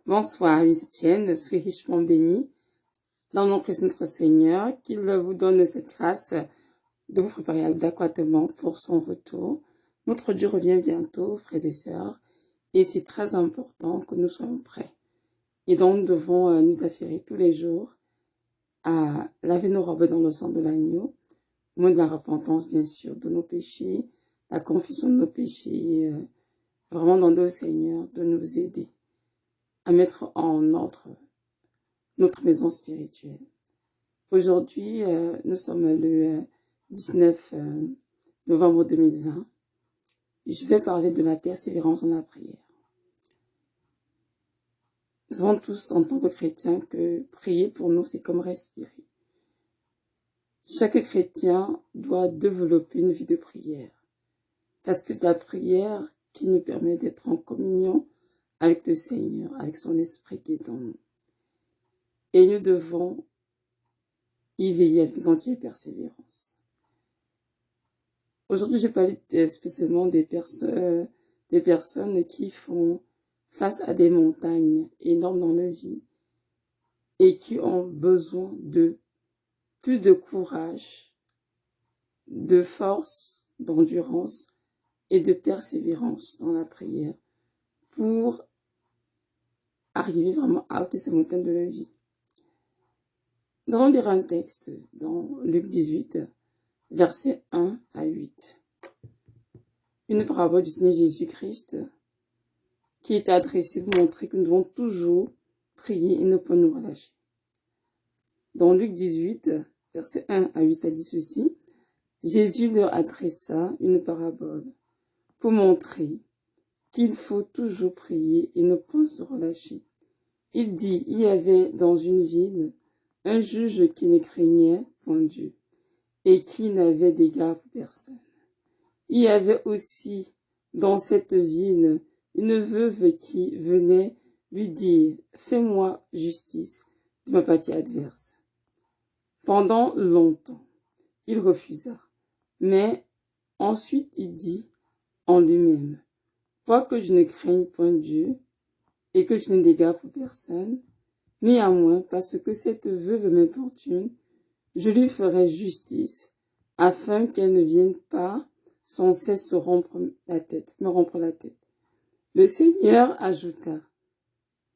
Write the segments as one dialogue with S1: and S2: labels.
S1: Bonsoir, amis Etienne, soyez richement bénis dans le nom de Christ notre Seigneur, qu'il vous donne cette grâce de vous préparer adéquatement pour son retour. Notre Dieu revient bientôt, frères et sœurs, et c'est très important que nous soyons prêts. Et donc, nous devons nous affairer tous les jours à laver nos robes dans le sang de l'agneau, au moins de la repentance, bien sûr, de nos péchés, la confession de nos péchés, vraiment demander au Seigneur de nous aider à mettre en ordre notre maison spirituelle. Aujourd'hui, nous sommes le 19 novembre 2020. Je vais parler de la persévérance dans la prière. Nous savons tous, en tant que chrétiens, que prier pour nous, c'est comme respirer. Chaque chrétien doit développer une vie de prière. Parce que c'est la prière qui nous permet d'être en communion avec le Seigneur, avec son esprit qui est en nous. Et nous devons y veiller avec une entière persévérance. Aujourd'hui, je vais parler spécialement des personnes qui font face à des montagnes énormes dans leur vie et qui ont besoin de plus de courage, de force, d'endurance et de persévérance dans la prière pour arriver vraiment à ôter ces montagnes de la vie. Nous allons lire un texte dans Luc 18, versets 1 à 8. Une parabole du Seigneur Jésus-Christ qui est adressée pour montrer que nous devons toujours prier et ne pas nous relâcher. Dans Luc 18, versets 1 à 8, ça dit ceci. Jésus leur adressa une parabole pour montrer qu'il faut toujours prier et ne pas se relâcher. Il dit, il y avait dans une ville un juge qui ne craignait point Dieu et qui n'avait d'égard pour personne. Il y avait aussi dans cette ville une veuve qui venait lui dire, fais-moi justice de ma partie adverse. Pendant longtemps, il refusa, mais ensuite il dit en lui-même, quoique je ne craigne point Dieu et que je n'ai d'égard pour personne, néanmoins, parce que cette veuve m'importune, je lui ferai justice, afin qu'elle ne vienne pas sans cesse me rompre la tête. Le Seigneur ajouta,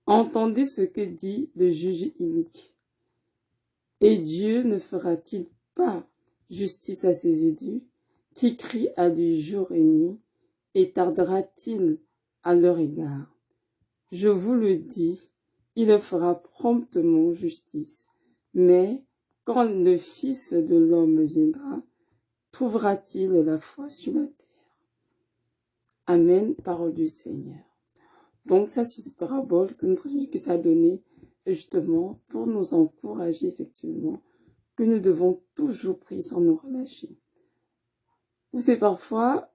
S1: entendez ce que dit le juge inique. Et Dieu ne fera-t-il pas justice à ses élus, qui crient à lui jour et nuit, et tardera-t-il à leur égard? Je vous le dis, il fera promptement justice. Mais quand le Fils de l'homme viendra, trouvera-t-il la foi sur la terre? Amen, parole du Seigneur. Donc ça, c'est cette parabole que notre Jésus a donnée justement pour nous encourager effectivement que nous devons toujours prier sans nous relâcher. Vous savez, parfois,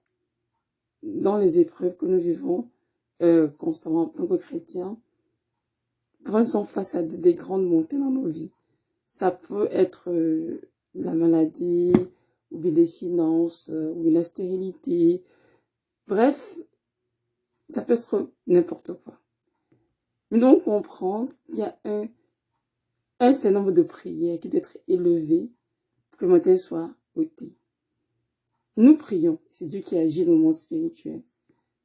S1: dans les épreuves que nous vivons constamment en tant que chrétiens, quand nous sommes face à des grandes montées dans nos vies, ça peut être la maladie, ou bien les finances, ou bien la stérilité. Bref, ça peut être n'importe quoi. Mais donc, on comprend qu'il y a un certain nombre de prières qui doivent être élevées pour que le matin soit ôté. Nous prions, c'est Dieu qui agit dans le monde spirituel.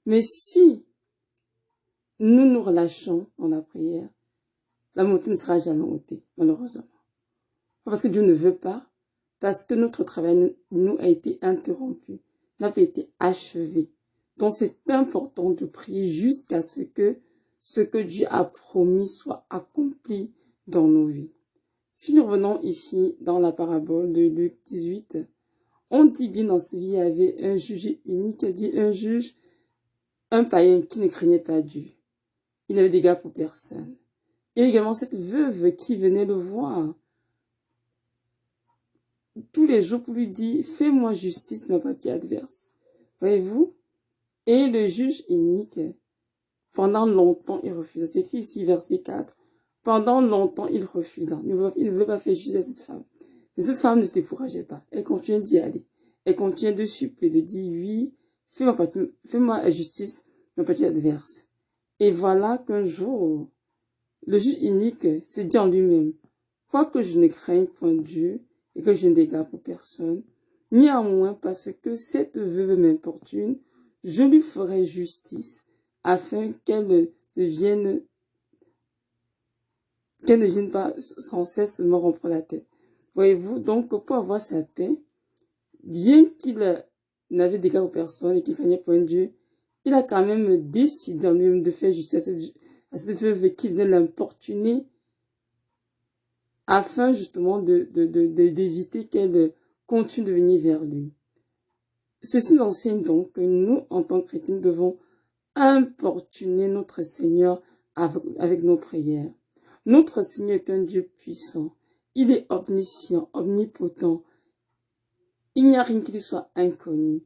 S1: Mais si nous nous relâchons dans la prière, la montée ne sera jamais ôtée, malheureusement. Pas parce que Dieu ne veut pas, parce que notre travail nous a été interrompu, n'a pas été achevé. Donc c'est important de prier jusqu'à ce que Dieu a promis soit accompli dans nos vies. Si nous revenons ici dans la parabole de Luc 18, on dit bien dans ce qu'il y avait un juge unique, dit un juge, un païen qui ne craignait pas Dieu. Il n'avait d'égard pour personne. Et également cette veuve qui venait le voir tous les jours pour lui dire, fais-moi justice de ma partie adverse. Voyez-vous? Et le juge inique, pendant longtemps, il refusa. C'est écrit ici, verset 4. Pendant longtemps, il refusa. Il ne voulait pas faire justice à cette femme. Mais cette femme ne se décourageait pas. Elle continuait d'y aller. Elle continuait de supplier, de dire, oui, fais-moi justice de ma partie adverse. Et voilà qu'un jour, Le juge unique se dit en lui-même, quoique je ne craigne point Dieu et que je ne dégage pour personne, néanmoins parce que cette veuve m'importune, je lui ferai justice afin qu'elle ne vienne pas sans cesse me rompre la tête. Voyez-vous, donc pour avoir sa paix, bien qu'il n'avait d'égard aux personnes et qu'il craignait point Dieu, il a quand même décidé en lui-même de faire justice à cette veuve qui venait l'importuner afin justement d'éviter qu'elle continue de venir vers lui. Ceci nous enseigne donc que nous, en tant que chrétiens, devons importuner notre Seigneur avec nos prières. Notre Seigneur est un Dieu puissant. Il est omniscient, omnipotent. Il n'y a rien qui lui soit inconnu.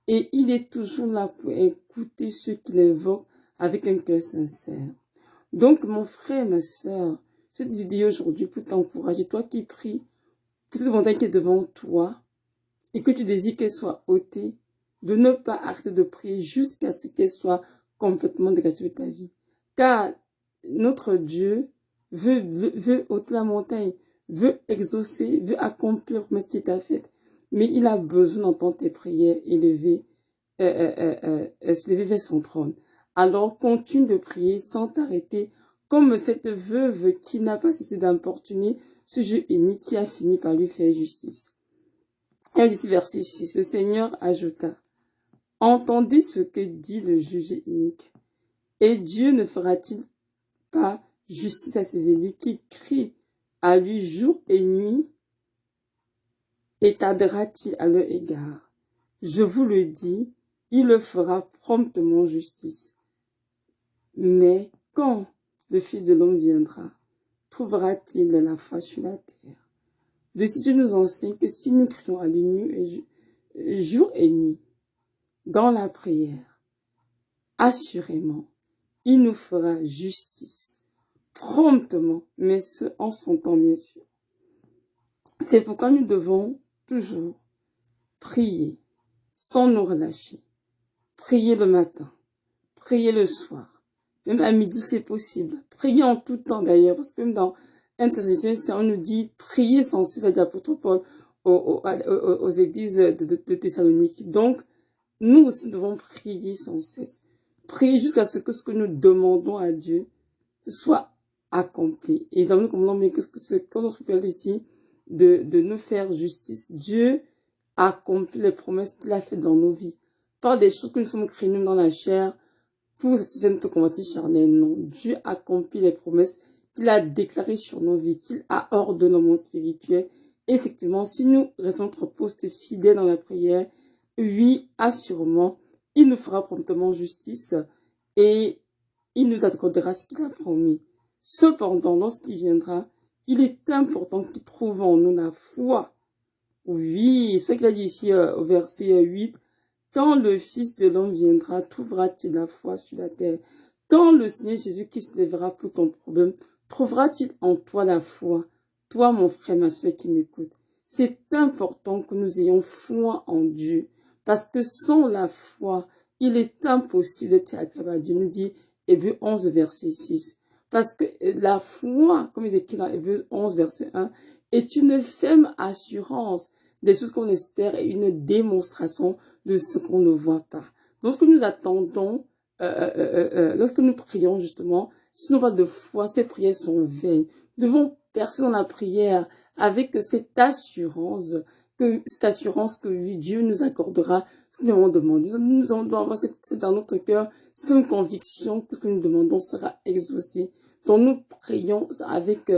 S1: Et il est toujours là pour écouter ceux qui l'invoquent avec un cœur sincère. Donc, mon frère, ma soeur, cette vidéo aujourd'hui pour t'encourager, toi qui pries, pour cette montagne qui est devant toi, et que tu désires qu'elle soit ôtée, de ne pas arrêter de prier jusqu'à ce qu'elle soit complètement dégagée de ta vie. Car notre Dieu veut ôter la montagne, veut exaucer, veut accomplir la promesse qui t'a faite. Mais il a besoin d'entendre tes prières élevées, s'élever vers son trône. Alors continue de prier sans t'arrêter, comme cette veuve qui n'a pas cessé d'importuner ce Dieu unique qui a fini par lui faire justice. Et ici, verset 6, le Seigneur ajouta, « Entendez ce que dit le juge unique, et Dieu ne fera-t-il pas justice à ses élus qui crient à lui jour et nuit, et tardera-t-il à leur égard? Je vous le dis, il le fera promptement justice. Mais quand le Fils de l'homme viendra, trouvera-t-il la foi sur la terre? » De si Dieu nous enseigne que si nous crions à lui jour et nuit, dans la prière, assurément, il nous fera justice, promptement, mais ce en son temps bien sûr. C'est pourquoi nous devons toujours prier, sans nous relâcher. Prier le matin, prier le soir, même à midi c'est possible. Prier en tout temps d'ailleurs, parce que même dans 1 Thessaloniciens, on nous dit prier sans cesse, c'est l'apôtre Paul aux églises de Thessalonique. Donc, nous aussi devons prier sans cesse. Prier jusqu'à ce que nous demandons à Dieu soit accompli. Et dans nous commandons, mais que ce qu'on se parle ici, de nous faire justice, Dieu accomplit les promesses qu'il a faites dans nos vies. Pas des choses que nous sommes créés nous dans la chair pour satisfaire notre convoitise charnelle. Non, Dieu accomplit les promesses qu'il a déclarées sur nos vies, qu'il a ordonné dans le monde spirituel. Effectivement, si nous restons notre poste fidèle dans la prière, oui, assurément, il nous fera promptement justice et il nous accordera ce qu'il a promis. Cependant, lorsqu'il viendra, il est important qu'il trouve en nous la foi. Oui, ce qu'il a dit ici au verset 8, « Quand le Fils de l'homme viendra, trouvera-t-il la foi sur la terre? Quand le Seigneur Jésus-Christ se lèvera pour ton problème, trouvera-t-il en toi la foi? » Toi, mon frère, ma soeur qui m'écoute, c'est important que nous ayons foi en Dieu. Parce que sans la foi, il est impossible d'être agréable à Dieu. Nous dit Hébreux 11, verset 6. Parce que la foi, comme il est écrit dans Hébreux 11, verset 1, est une ferme assurance des choses qu'on espère et une démonstration de ce qu'on ne voit pas. Lorsque nous attendons, lorsque nous prions justement, si nous parlons de foi, ces prières sont vaines. Nous devons percer dans la prière avec cette assurance que oui, Dieu nous accordera ce que nous avons demandé. Nous devons avoir c'est dans notre cœur, c'est une conviction que ce que nous demandons sera exaucé. Donc nous prions avec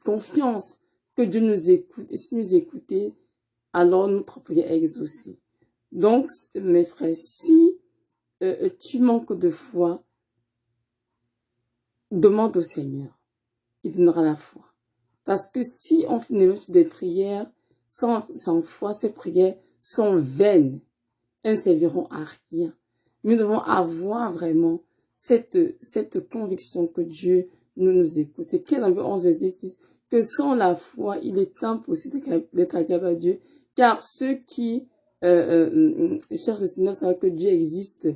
S1: confiance que Dieu nous écoute. Et si nous écoutez, alors notre prière est exaucée. Donc, mes frères, si tu manques de foi, demande au Seigneur. Il donnera la foi. Parce que si on finit des prières sans foi, ces prières sont vaines. Elles ne serviront à rien. Nous devons avoir vraiment cette conviction que Dieu nous écoute. C'est qu'elle en veut 11, verset 6, que sans la foi, il est impossible d'être agréable à Dieu, car ceux qui cherchent le Seigneur savent que Dieu existe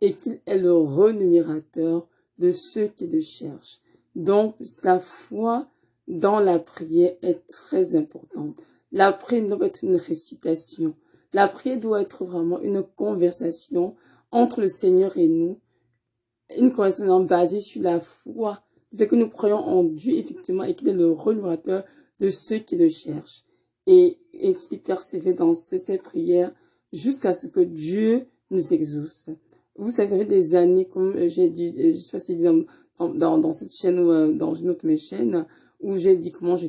S1: et qu'il est le renumérateur de ceux qui le cherchent. Donc, la foi dans la prière est très importante. La prière doit être une récitation. La prière doit être vraiment une conversation entre le Seigneur et nous, une conversation basée sur la foi, le fait que nous croyons en Dieu effectivement et qu'il est le renovateur de ceux qui le cherchent. Et ainsi persévérer dans ces prières jusqu'à ce que Dieu nous exauce. Vous savez, ça fait des années, comme j'ai dit, je sais pas si dans cette chaîne ou dans une autre de mes chaînes, où j'ai dit comment je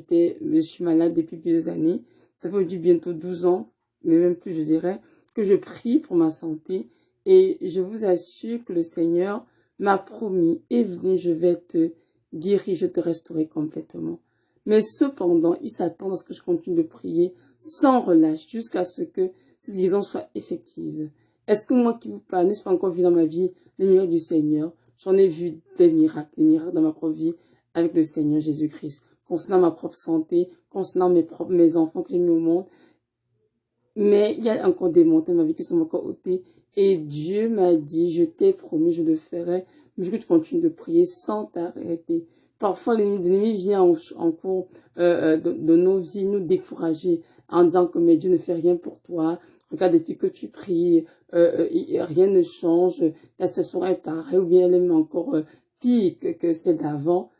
S1: suis malade depuis plusieurs années. Ça fait du bientôt 12 ans, mais même plus je dirais, que je prie pour ma santé. Et je vous assure que le Seigneur m'a promis, Evelyne, je vais te guérir, je te restaurer complètement. Mais cependant, il s'attend à ce que je continue de prier sans relâche jusqu'à ce que cette guérison soit effective. Est-ce que moi qui vous parle, n'ai-je pas encore vu dans ma vie les miracles du Seigneur? J'en ai vu des miracles dans ma propre vie avec le Seigneur Jésus-Christ, concernant ma propre santé, concernant mes enfants que j'ai mis au monde. Mais il y a encore des montagnes dans ma vie qui sont encore ôtées. Et Dieu m'a dit, je t'ai promis, je le ferai. Mais je veux que tu continues de prier sans t'arrêter. Parfois, l'ennemi vient en cours de nos vies nous décourager en disant que mais Dieu ne fait rien pour toi. Regarde, depuis que tu pries, rien ne change. Ta situation est pareille ou bien elle est même encore pire que celle d'avant.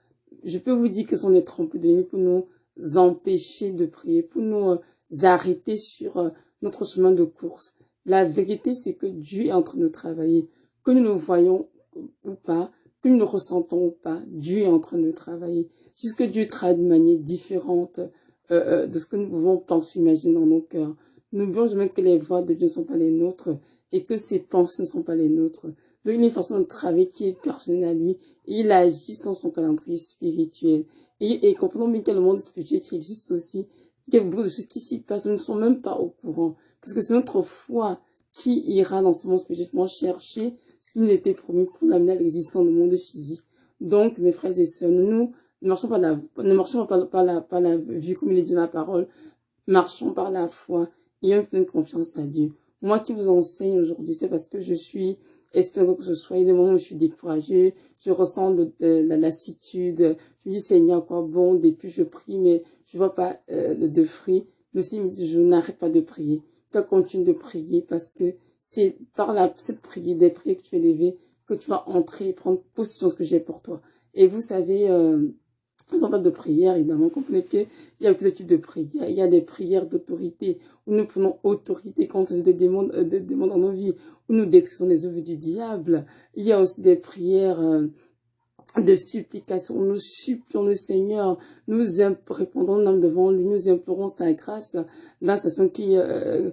S1: Je peux vous dire que ce sont des trompes de l'ennemi pour nous empêcher de prier, pour nous arrêter sur notre chemin de course. La vérité, c'est que Dieu est en train de travailler. Que nous le voyons ou pas, que nous le ressentons ou pas, Dieu est en train de travailler. C'est ce que Dieu travaille de manière différente de ce que nous pouvons penser, imaginer dans nos cœurs. N'oublions jamais que les voix de Dieu ne sont pas les nôtres et que ses pensées ne sont pas les nôtres. Donc, il y a une façon de travailler qui est personnelle à lui et il agit dans son calendrier spirituel. Et comprenons bien qu'il y a le monde spirituel qui existe aussi. Il y a beaucoup de choses qui s'y passent, nous ne sommes même pas au courant. Parce que c'est notre foi qui ira dans ce monde spirituellement chercher ce qui nous était promis pour l'amener à l'existence dans le monde physique. Donc, mes frères et sœurs, nous ne marchons pas par la vue comme il est dit dans la parole, marchons par la foi et ayons pleine confiance à Dieu. Moi qui vous enseigne aujourd'hui, c'est parce que je suis espérant que ce soit, il y a des moments où je suis découragée, je ressens la lassitude, je me dis Seigneur, quoi bon, depuis je prie, mais je vois pas de fruits. Le Seigneur me dit, je n'arrête pas de prier. Tu continues de prier parce que c'est par cette prière, des prières que tu fais lever, que tu vas entrer et prendre possession de ce que j'ai pour toi. Et vous savez, on parle de prière, évidemment, comprenez qu'il y a plusieurs types de prières. Il y a des prières d'autorité, où nous prenons autorité contre des démons dans nos vies, où nous détruisons les œuvres du diable. Il y a aussi des prières de supplication, nous supplions le Seigneur, nous répondons devant lui, nous implorons sa grâce dans la situation que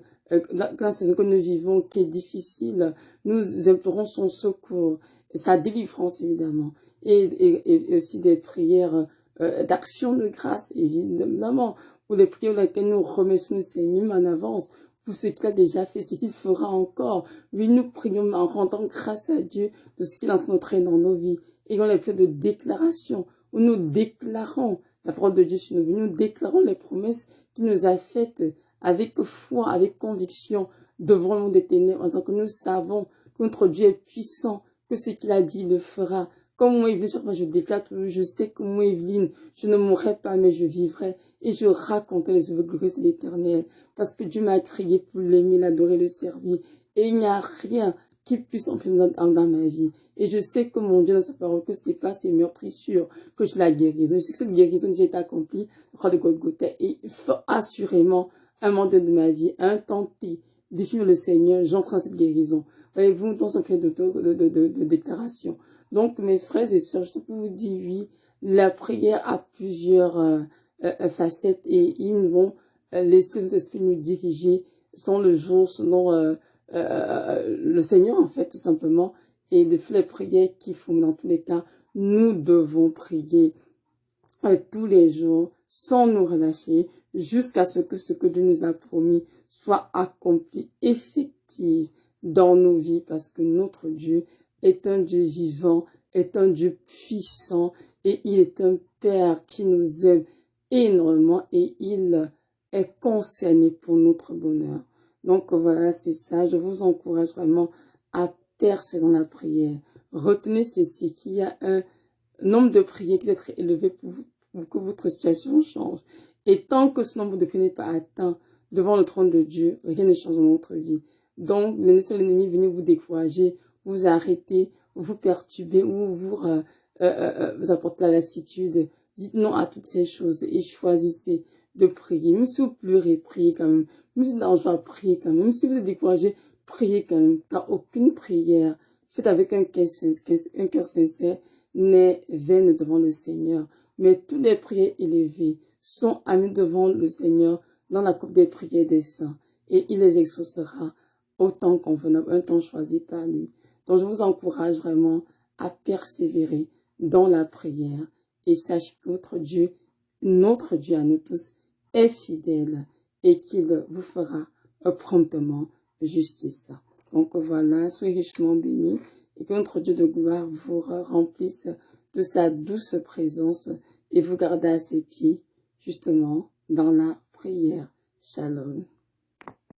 S1: nous vivons, qui est difficile, nous implorons son secours, sa délivrance évidemment, et aussi des prières d'action de grâce évidemment, ou des prières dans lesquelles nous remercions le Seigneur en avance pour ce qu'il a déjà fait, ce qu'il fera encore. Oui, nous prions en rendant grâce à Dieu de ce qu'il est en train de faire dans nos vies. Et on les plus de déclarations, où nous déclarons la parole de Dieu sur nos vies, nous déclarons les promesses qu'il nous a faites avec foi, avec conviction, devant le monde des ténèbres, en tant que nous savons que notre Dieu est puissant, que ce qu'il a dit, il le fera. Comme moi, Evelyne, chaque fois je déclare, je sais que moi, Evelyne, je ne mourrai pas, mais je vivrai. Et je raconterai les œuvres glorieuses de l'Éternel, parce que Dieu m'a créé pour l'aimer, l'adorer, le servir. Et il n'y a rien qui puisse en plus dans ma vie. Et je sais que mon Dieu, dans sa parole, que c'est pas ces meurtrissures que je la guérison. Je sais que cette guérison déjà est accomplie, le croix de Golgotha. Et il faut assurément, un moment de ma vie, un temps T, définir le Seigneur, j'entre dans cette guérison. Voyez-vous, dans ce fait de déclaration. Donc, mes frères et sœurs, je peux vous dire, oui, la prière a plusieurs facettes et ils vont laisser les esprits nous diriger selon le jour, selon le Seigneur, en fait, tout simplement, et de faire les prières qu'il faut. Dans tous les cas, nous devons prier tous les jours, sans nous relâcher, jusqu'à ce que Dieu nous a promis soit accompli, effectif dans nos vies, parce que notre Dieu est un Dieu vivant, est un Dieu puissant, et il est un Père qui nous aime énormément, et il est concerné pour notre bonheur. Donc voilà, c'est ça. Je vous encourage vraiment à percer dans la prière. Retenez ceci, qu'il y a nombre de prières qui doit être élevé pour que votre situation change. Et tant que ce nombre de prières n'est pas atteint devant le trône de Dieu, rien ne change dans notre vie. Donc, ne laissez l'ennemi venir vous décourager, vous arrêter, vous perturber ou vous apporter la lassitude. Dites non à toutes ces choses et choisissez de prier. Même si vous pleurez, priez quand même. Même si vous êtes en joie, priez quand même. Même si vous êtes découragé, priez quand même. Car aucune prière faite avec un cœur sincère n'est vaine devant le Seigneur. Mais toutes les prières élevées sont amenées devant le Seigneur dans la coupe des prières des saints. Et il les exaucera au temps convenable, un temps choisi par lui. Donc je vous encourage vraiment à persévérer dans la prière et sache que notre Dieu à nous tous, est fidèle et qu'il vous fera promptement justice. Donc voilà, soyez richement bénis et que notre Dieu de gloire vous remplisse de sa douce présence et vous garde à ses pieds, justement, dans la prière. Shalom.